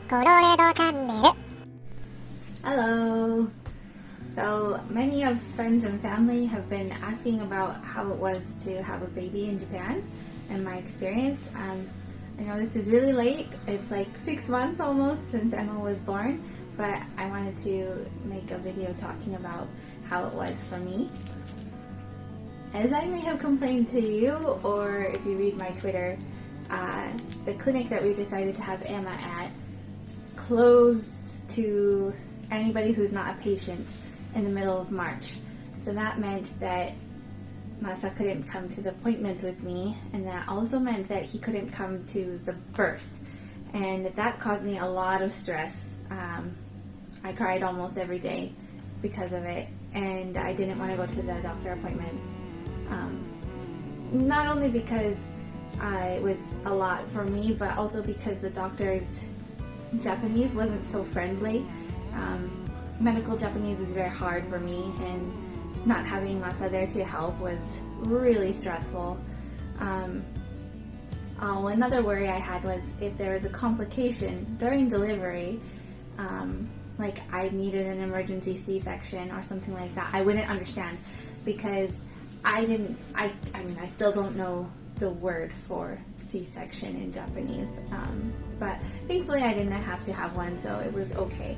コロレドチャンネル。 Hello. So many of friends and family have been asking about how it was to have a baby in Japan and my experience. I know this is really late. It's like 6 months almost since Emma was born, but I wanted to make a video talking about how it was for me. As I may have complained to you, or if you read my Twitter, the clinic that we decided to have Emma at closed to anybody who's not a patient in the middle of March. So that meant that Masa couldn't come to the appointments with me, and that also meant that he couldn't come to the birth. And that caused me a lot of stress. I cried almost every day because of it, and I didn't want to go to the doctor appointments. Not only because it was a lot for me, but also because the doctor's Japanese wasn't so friendly. Medical Japanese is very hard for me, and not having Masa there to help was really stressful. Another worry I had was if there was a complication during delivery, like I needed an emergency C-section or something like that, I wouldn't understand because I still don't know the word for C-section in Japanese, but thankfully I didn't have to have one, so it was okay.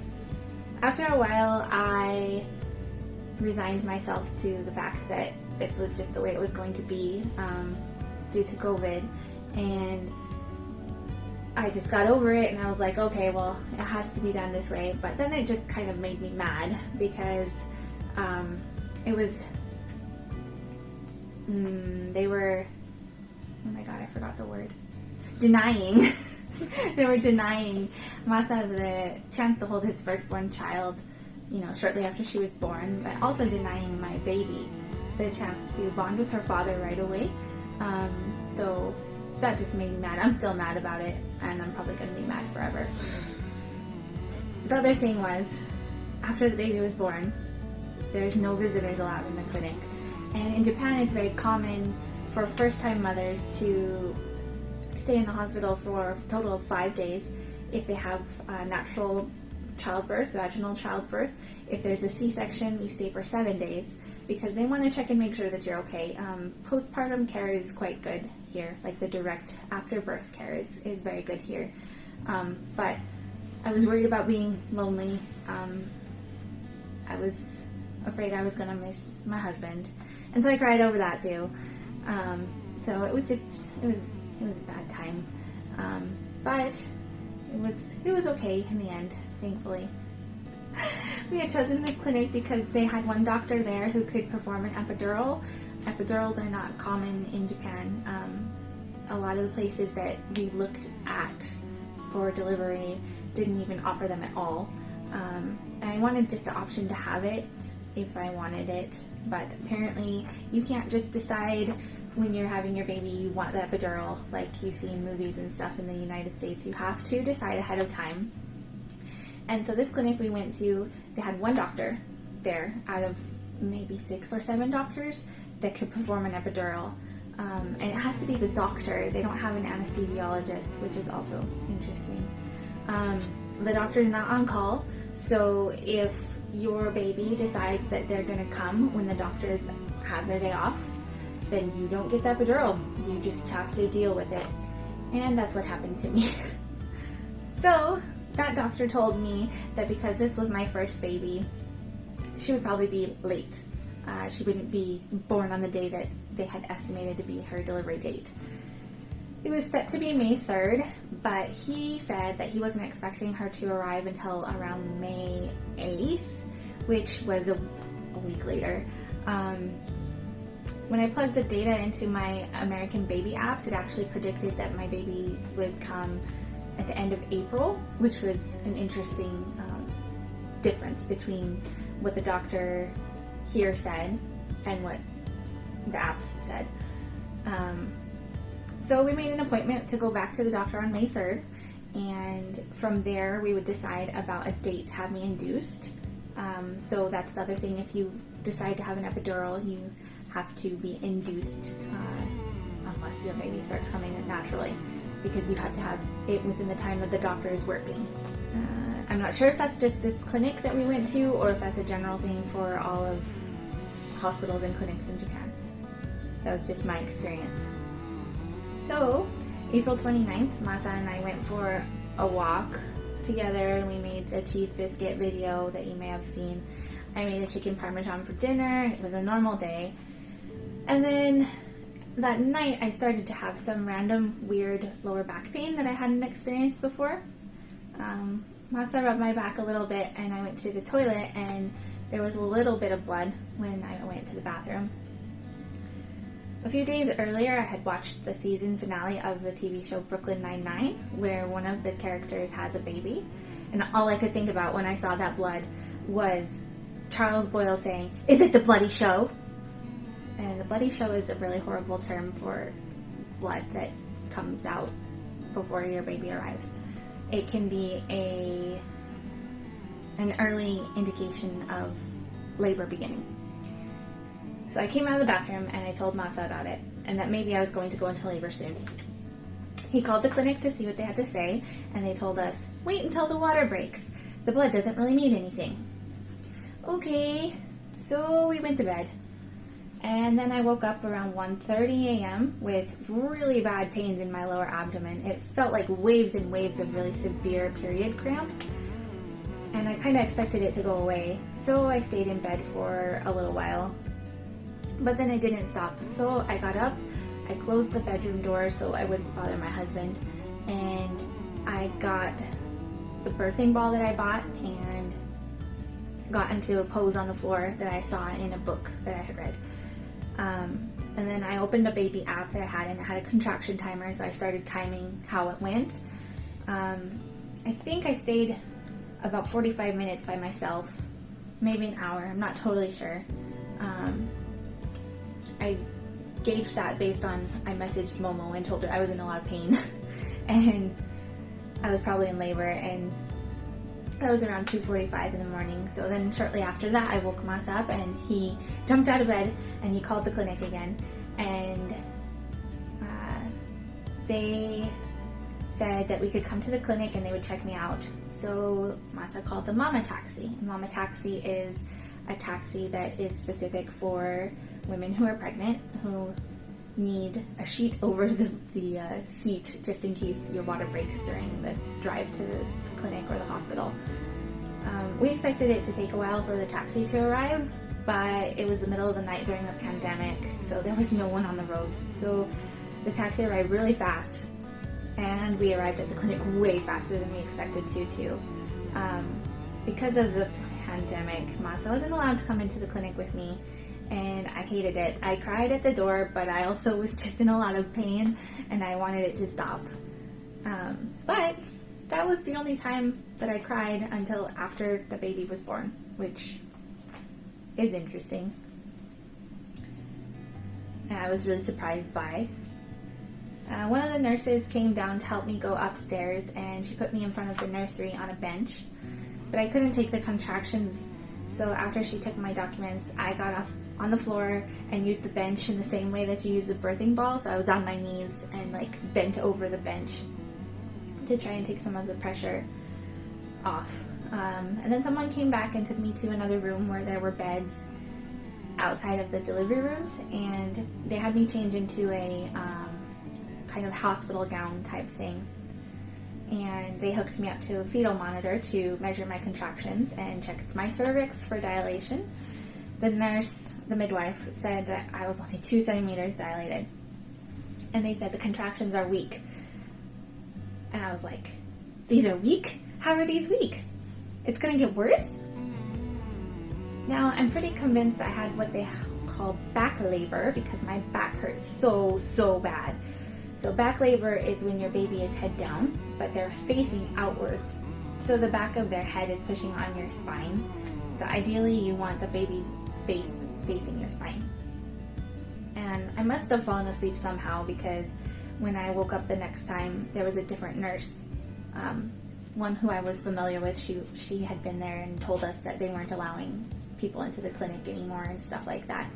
After a while, I resigned myself to the fact that this was just the way it was going to be due to COVID, and I just got over it, and I was like, okay, well, it has to be done this way. But then it just kind of made me mad because it was they were, oh my god, I forgot the word, denying they were denying Masa the chance to hold his firstborn child, shortly after she was born, but also denying my baby the chance to bond with her father right away. So that just made me mad. I'm still mad about it, and I'm probably going to be mad forever. The other thing was, after the baby was born, there's no visitors allowed in the clinic. And in Japan, it's very common for first-time mothers to stay in the hospital for a total of 5 days if they have natural childbirth, vaginal childbirth. If there's a C-section, you stay for 7 days because they want to check and make sure that you're okay. Postpartum care is quite good here, like the direct after-birth care is very good here. But I was worried about being lonely. I was afraid I was going to miss my husband, and so I cried over that too. So it was a bad time, but it was okay in the end, thankfully. We had chosen this clinic because they had one doctor there who could perform an epidural. Epidurals are not common in Japan. A lot of the places that we looked at for delivery didn't even offer them at all. And I wanted just the option to have it if I wanted it, but apparently you can't just decide when you're having your baby you want the epidural like you see in movies and stuff in the United States. You have to decide ahead of time. And so this clinic we went to, they had one doctor there out of maybe 6 or 7 doctors that could perform an epidural. And it has to be the doctor. They don't have an anesthesiologist, which is also interesting. The doctor's not on call, so if your baby decides that they're going to come when the doctors have their day off, then you don't get the epidural. You just have to deal with it. And that's what happened to me. So that doctor told me that because this was my first baby, she would probably be late. She wouldn't be born on the day that they had estimated to be her delivery date. It was set to be May 3rd, but he said that he wasn't expecting her to arrive until around May 8th, which was a week later. When I plugged the data into my American Baby apps, it actually predicted that my baby would come at the end of April, which was an interesting difference between what the doctor here said and what the apps said. So we made an appointment to go back to the doctor on May 3rd, and from there we would decide about a date to have me induced. So that's the other thing. If you decide to have an epidural, you have to be induced unless your baby starts coming in naturally, because you have to have it within the time that the doctor is working. I'm not sure if that's just this clinic that we went to or if that's a general thing for all of hospitals and clinics in Japan. That was just my experience. So, April 29th, Masa and I went for a walk together, and we made the cheese biscuit video that you may have seen. I made a chicken parmesan for dinner. It was a normal day. And then that night I started to have some random weird lower back pain that I hadn't experienced before. Masa rubbed my back a little bit, and I went to the toilet, and there was a little bit of blood when I went to the bathroom. A few days earlier, I had watched the season finale of the TV show Brooklyn Nine-Nine, where one of the characters has a baby. And all I could think about when I saw that blood was Charles Boyle saying, "Is it the bloody show?" And the bloody show is a really horrible term for blood that comes out before your baby arrives. It can be an early indication of labor beginning. So I came out of the bathroom and I told Masa about it, and that maybe I was going to go into labor soon. He called the clinic to see what they had to say, and they told us, "Wait until the water breaks. The blood doesn't really mean anything." Okay, so we went to bed. And then I woke up around 1:30 a.m. with really bad pains in my lower abdomen. It felt like waves and waves of really severe period cramps. And I kind of expected it to go away, so I stayed in bed for a little while. But then I didn't stop, so I got up, I closed the bedroom door so I wouldn't bother my husband, and I got the birthing ball that I bought and got into a pose on the floor that I saw in a book that I had read. And then I opened a baby app that I had, and it had a contraction timer, so I started timing how it went. I think I stayed about 45 minutes by myself, maybe an hour, I'm not totally sure. I gauged that based on, I messaged Momo and told her I was in a lot of pain and I was probably in labor, and that was around 2:45 in the morning. So then shortly after that I woke Masa up, and he jumped out of bed and he called the clinic again, and they said that we could come to the clinic and they would check me out. So Masa called the Mama Taxi. Mama Taxi is a taxi that is specific for women who are pregnant, who need a sheet over the seat just in case your water breaks during the drive to the clinic or the hospital. We expected it to take a while for the taxi to arrive, but it was the middle of the night during the pandemic, so there was no one on the roads. So the taxi arrived really fast, and we arrived at the clinic way faster than we expected to too. Because of the pandemic, Masa wasn't allowed to come into the clinic with me, and I hated it. I cried at the door, but I also was just in a lot of pain, and I wanted it to stop. But that was the only time that I cried until after the baby was born, which is interesting. And I was really surprised by. One of the nurses came down to help me go upstairs, and she put me in front of the nursery on a bench. But I couldn't take the contractions, so after she took my documents, I got off on the floor and used the bench in the same way that you use the birthing ball. So I was on my knees and bent over the bench to try and take some of the pressure off. And then someone came back and took me to another room where there were beds outside of the delivery rooms, and they had me change into a kind of hospital gown type thing. And they hooked me up to a fetal monitor to measure my contractions and checked my cervix for dilation. The nurse, the midwife, said that I was only 2 centimeters dilated. And they said the contractions are weak. And I was like, these are weak? How are these weak? It's going to get worse? Now, I'm pretty convinced I had what they call back labor because my back hurt so bad. So back labor is when your baby is head down, but they're facing outwards. So the back of their head is pushing on your spine. So ideally you want the baby's face facing your spine. And I must have fallen asleep somehow because when I woke up the next time, there was a different nurse. One who I was familiar with, she had been there and told us that they weren't allowing people into the clinic anymore and stuff like that.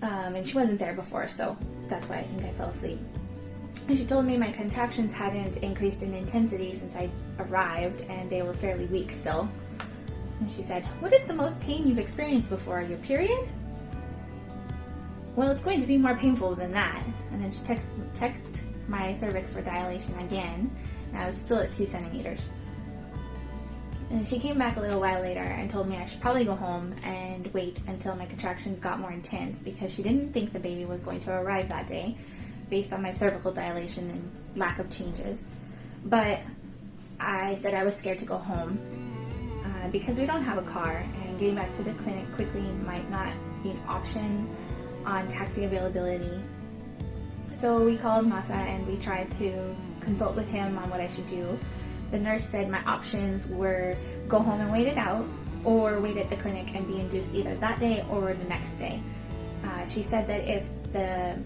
And she wasn't there before, so that's why I think I fell asleep. And she told me my contractions hadn't increased in intensity since I arrived, and they were fairly weak still. And she said, "What is the most pain you've experienced before? Your period?" Well, it's going to be more painful than that. And then she checked my cervix for dilation again, and I was still at 2 centimeters. And she came back a little while later and told me I should probably go home and wait until my contractions got more intense, because she didn't think the baby was going to arrive that day based on my cervical dilation and lack of changes. But I said I was scared to go home because we don't have a car, and getting back to the clinic quickly might not be an option on taxi availability. So we called Masa and we tried to consult with him on what I should do. The nurse said my options were go home and wait it out, or wait at the clinic and be induced either that day or the next day. She said that if the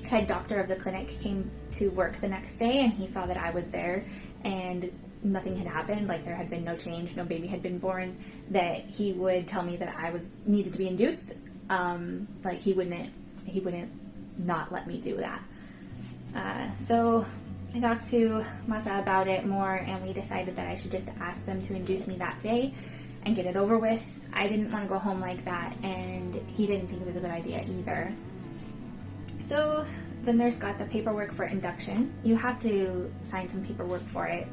head doctor of the clinic came to work the next day and he saw that I was there and nothing had happened, like there had been no change, no baby had been born, that he would tell me that I needed to be induced. Like he wouldn't not let me do that. So I talked to Masa about it more, and we decided that I should just ask them to induce me that day and get it over with. I didn't want to go home like that, and he didn't think it was a good idea either. So the nurse got the paperwork for induction. You have to sign some paperwork for it,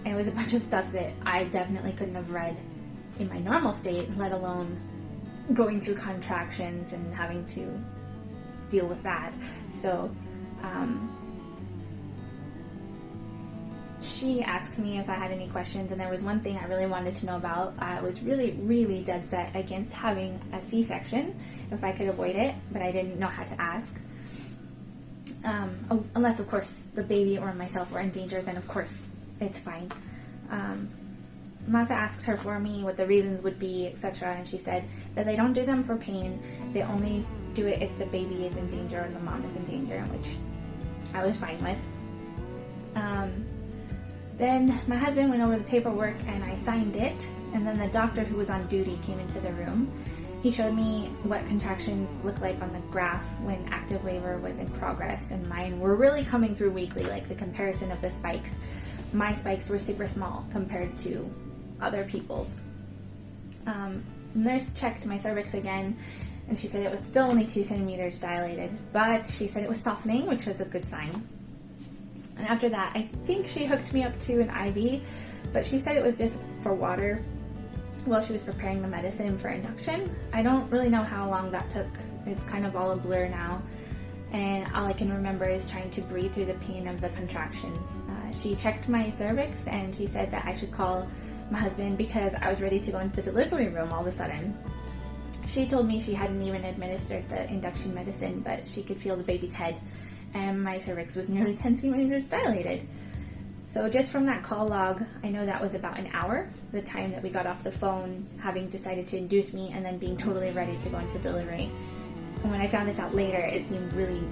and it was a bunch of stuff that I definitely couldn't have read in my normal state, let alone going through contractions and having to deal with that. So she asked me if I had any questions, and there was one thing I really wanted to know about. I was really, really dead set against having a C-section if I could avoid it, but I didn't know how to ask. Unless, of course, the baby or myself were in danger, then of course it's fine. Masa asked her for me what the reasons would be, etc., and she said that they don't do them for pain. They only do it if the baby is in danger or the mom is in danger, which I was fine with. Then my husband went over the paperwork and I signed it, and then the doctor who was on duty came into the room. He showed me what contractions looked like on the graph when active labor was in progress, and mine were really coming through weakly, like the comparison of the spikes. My spikes were super small compared to other people's. The nurse checked my cervix again, and she said it was still only 2 centimeters dilated, but she said it was softening, which was a good sign. And after that, I think she hooked me up to an IV, but she said it was just for water while she was preparing the medicine for induction. I don't really know how long that took. It's kind of all a blur now, and all I can remember is trying to breathe through the pain of the contractions. She checked my cervix, and she said that I should call my husband because I was ready to go into the delivery room all of a sudden. She told me she hadn't even administered the induction medicine, but she could feel the baby's head, and my cervix was nearly 10 centimeters dilated. So just from that call log, I know that was about an hour, the time that we got off the phone, having decided to induce me and then being totally ready to go into delivery. And when I found this out later, it seemed really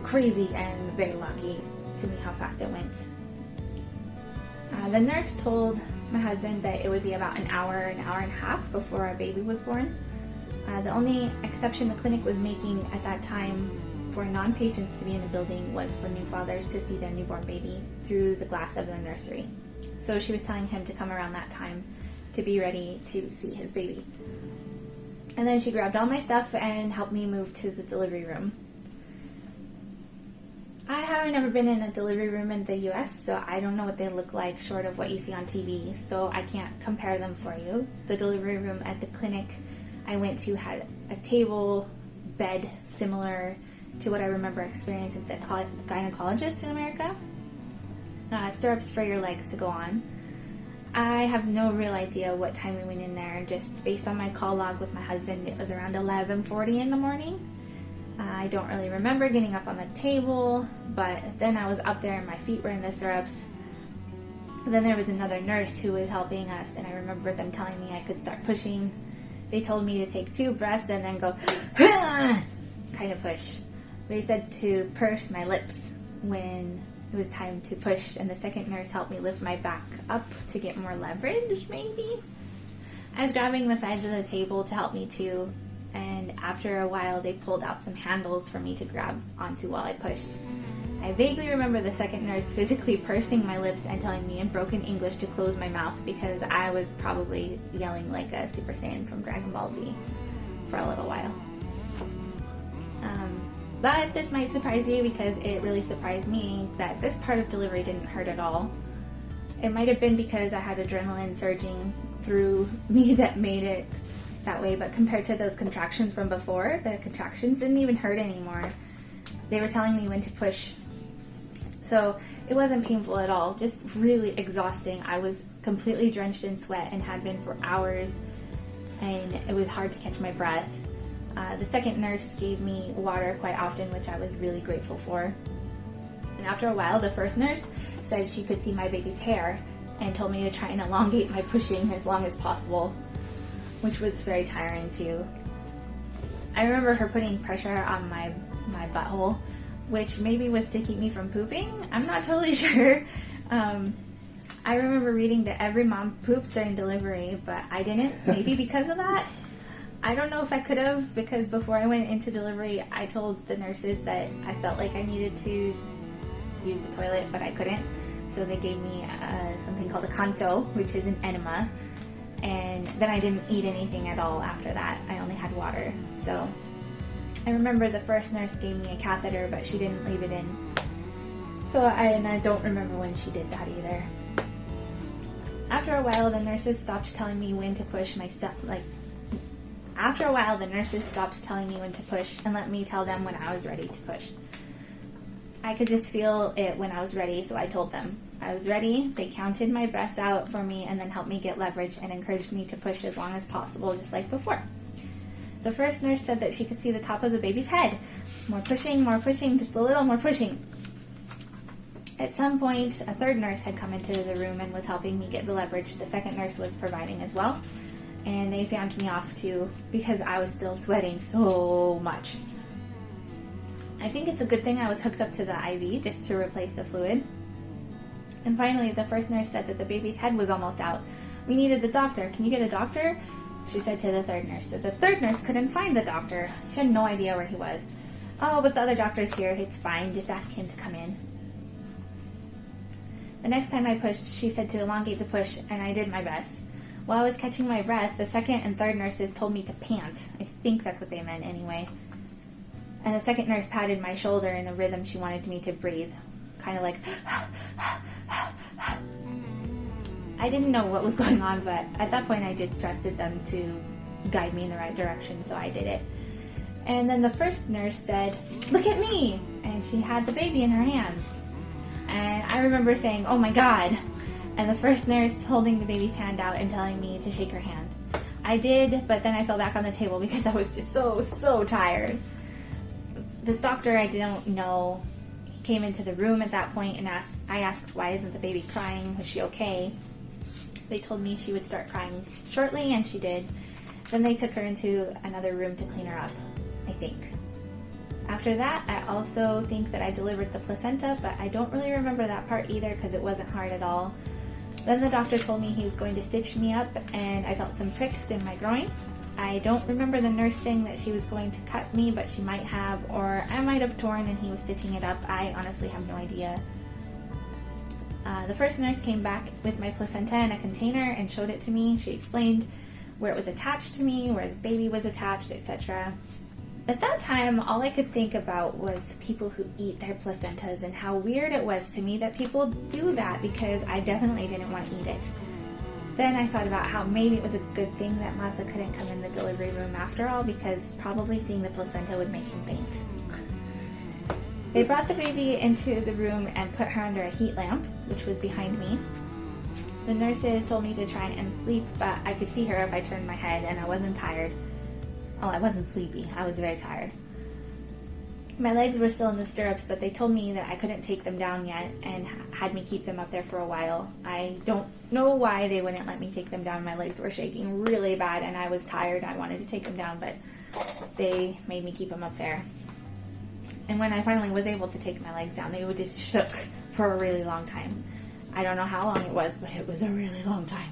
crazy and very lucky to me how fast it went. The nurse told my husband that it would be about an hour and a half before our baby was born. The only exception the clinic was making at that time for non-patients to be in the building was for new fathers to see their newborn baby through the glass of the nursery. So she was telling him to come around that time to be ready to see his baby. And then she grabbed all my stuff and helped me move to the delivery room. I haven't ever been in a delivery room in the US, so I don't know what they look like short of what you see on TV, so I can't compare them for you. The delivery room at the clinic I went to had a table, bed similar to what I remember experiencing at the gynecologist in America. Stirrups for your legs to go on. I have no real idea what time we went in there. Just based on my call log with my husband, it was around 11:40 in the morning. I don't really remember getting up on the table, but then I was up there and my feet were in the stirrups. Then there was another nurse who was helping us, and I remember them telling me I could start pushing. They told me to take 2 breaths and then go kind of push. They said to purse my lips when it was time to push, and the second nurse helped me lift my back up to get more leverage, maybe? I was grabbing the sides of the table to help me too, and after a while they pulled out some handles for me to grab onto while I pushed. I vaguely remember the second nurse physically pursing my lips and telling me in broken English to close my mouth because I was probably yelling like a Super Saiyan from Dragon Ball Z for a little while. But this might surprise you because it really surprised me that this part of delivery didn't hurt at all. It might have been because I had adrenaline surging through me that made it that way, but compared to those contractions from before, the contractions didn't even hurt anymore. They were telling me when to push. So it wasn't painful at all, just really exhausting. I was completely drenched in sweat and had been for hours, and it was hard to catch my breath. The second nurse gave me water quite often, which I was really grateful for. And after a while, the first nurse said she could see my baby's hair and told me to try and elongate my pushing as long as possible, which was very tiring too. I remember her putting pressure on my butthole, which maybe was to keep me from pooping. I'm not totally sure. I remember reading that every mom poops during delivery, but I didn't, maybe because of that. I don't know if I could have, because before I went into delivery, I told the nurses that I felt like I needed to use the toilet, but I couldn't. So they gave me something called a kanto, which is an enema. And then I didn't eat anything at all after that. I only had water. So I remember the first nurse gave me a catheter, but she didn't leave it in. So I don't remember when she did that either. After a while, the nurses stopped telling me when to push After a while, the nurses stopped telling me when to push and let me tell them when I was ready to push. I could just feel it when I was ready, so I told them I was ready. They counted my breaths out for me and then helped me get leverage and encouraged me to push as long as possible, just like before. The first nurse said that she could see the top of the baby's head. More pushing, just a little more pushing. At some point, a third nurse had come into the room and was helping me get the leverage the second nurse was providing as well. And they found me off too because I was still sweating so much. I think it's a good thing I was hooked up to the IV just to replace the fluid. And finally, the first nurse said that the baby's head was almost out. We needed the doctor. Can you get a doctor? She said to the third nurse. So the third nurse couldn't find the doctor. She had no idea where he was. Oh, but the other doctor's here. It's fine. Just ask him to come in. The next time I pushed, she said to elongate the push, and I did my best. While I was catching my breath, the second and third nurses told me to pant. I think that's what they meant anyway. And the second nurse patted my shoulder in a rhythm she wanted me to breathe. Kind of like... I didn't know what was going on, but at that point I just trusted them to guide me in the right direction, so I did it. And then the first nurse said, "Look at me!" And she had the baby in her hands. And I remember saying, "Oh my God!" And the first nurse holding the baby's hand out and telling me to shake her hand. I did, but then I fell back on the table because I was just so tired. This doctor I don't know, he came into the room at that point and I asked, "Why isn't the baby crying? Was she okay?" They told me she would start crying shortly, and she did. Then they took her into another room to clean her up, I think. After that, I also think that I delivered the placenta, but I don't really remember that part either because it wasn't hard at all. Then the doctor told me he was going to stitch me up, and I felt some pricks in my groin. I don't remember the nurse saying that she was going to cut me, but she might have, or I might have torn and he was stitching it up. I honestly have no idea. The first nurse came back with my placenta in a container and showed it to me. She explained where it was attached to me, where the baby was attached, etc. At that time, all I could think about was the people who eat their placentas and how weird it was to me that people do that because I definitely didn't want to eat it. Then I thought about how maybe it was a good thing that Masa couldn't come in the delivery room after all because probably seeing the placenta would make him faint. They brought the baby into the room and put her under a heat lamp, which was behind me. The nurses told me to try and sleep, but I could see her if I turned my head and I wasn't tired. Oh, I wasn't sleepy. I was very tired. My legs were still in the stirrups, but they told me that I couldn't take them down yet and had me keep them up there for a while. I don't know why they wouldn't let me take them down. My legs were shaking really bad and I was tired. I wanted to take them down, but they made me keep them up there. And when I finally was able to take my legs down, they just shook for a really long time. I don't know how long it was, but it was a really long time.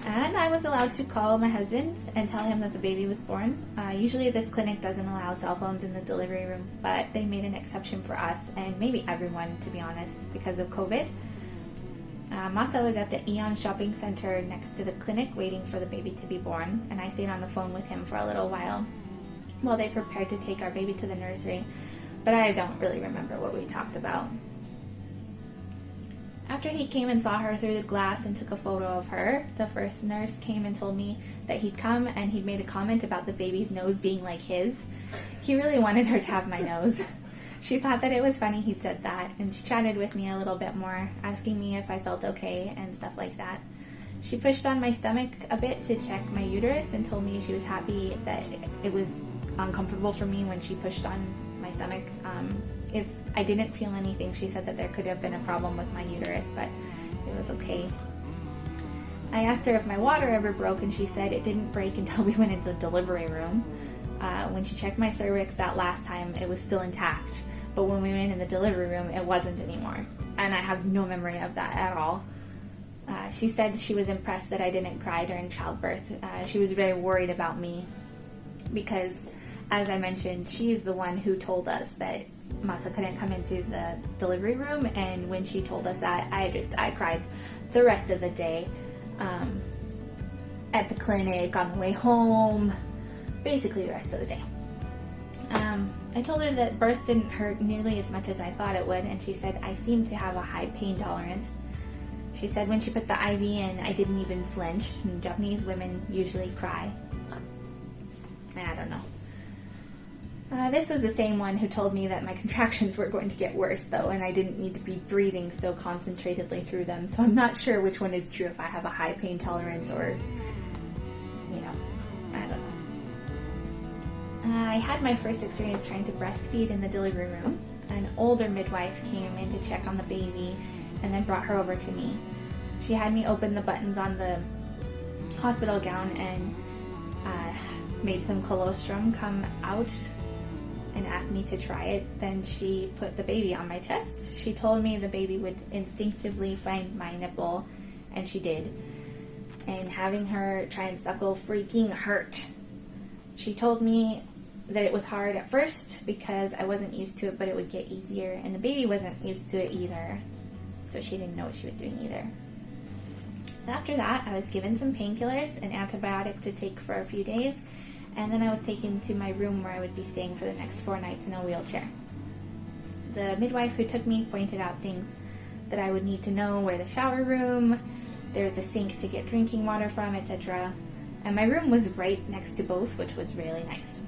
And I was allowed to call my husband and tell him that the baby was born. Usually this clinic doesn't allow cell phones in the delivery room, but they made an exception for us and maybe everyone, to be honest, because of COVID. Masa was at the Aeon shopping center next to the clinic waiting for the baby to be born, and I stayed on the phone with him for a little while they prepared to take our baby to the nursery, but I don't really remember what we talked about. After he came and saw her through the glass and took a photo of her, the first nurse came and told me that he'd come and he'd made a comment about the baby's nose being like his. He really wanted her to have my nose. She thought that it was funny he'd said that, and she chatted with me a little bit more, asking me if I felt okay and stuff like that. She pushed on my stomach a bit to check my uterus and told me she was happy that it was uncomfortable for me when she pushed on my stomach. If I didn't feel anything, she said that there could have been a problem with my uterus, but it was okay. I asked her if my water ever broke, and she said it didn't break until we went into the delivery room. When she checked my cervix that last time, it was still intact, but when we went in the delivery room, it wasn't anymore, and I have no memory of that at all. She said she was impressed that I didn't cry during childbirth. She was very worried about me because, as I mentioned, she's the one who told us that Masa couldn't come into the delivery room, and when she told us that, I cried the rest of the day, at the clinic, on the way home, basically the rest of the day. I told her that birth didn't hurt nearly as much as I thought it would, and she said I seemed to have a high pain tolerance. She said when she put the IV in, I didn't even flinch, and Japanese women usually cry. I don't know. This was the same one who told me that my contractions were going to get worse, though, and I didn't need to be breathing so concentratedly through them, so I'm not sure which one is true, if I have a high pain tolerance or, I don't know. I had my first experience trying to breastfeed in the delivery room. An older midwife came in to check on the baby and then brought her over to me. She had me open the buttons on the hospital gown and made some colostrum come out and asked me to try it. Then she put the baby on my chest. She told me the baby would instinctively find my nipple, and she did. And having her try and suckle freaking hurt. She told me that it was hard at first because I wasn't used to it, but it would get easier, and the baby wasn't used to it either, so she didn't know what she was doing either. After that, I was given some painkillers, an antibiotic to take for a few days, and then I was taken to my room where I would be staying for the next 4 nights in a wheelchair. The midwife who took me pointed out things that I would need to know, where the shower room, there's a sink to get drinking water from, etc. And my room was right next to both, which was really nice.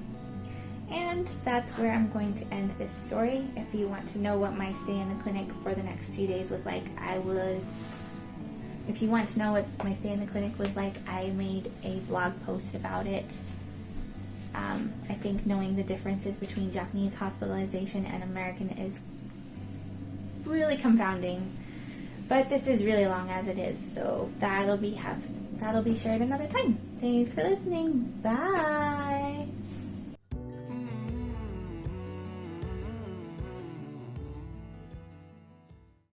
And that's where I'm going to end this story. If you want to know what my stay in the clinic for the next few days was like, if you want to know what my stay in the clinic was like, I made a blog post about it. I think knowing the differences between Japanese hospitalization and American is really confounding. But this is really long as it is, so that'll be shared another time. Thanks for listening. Bye!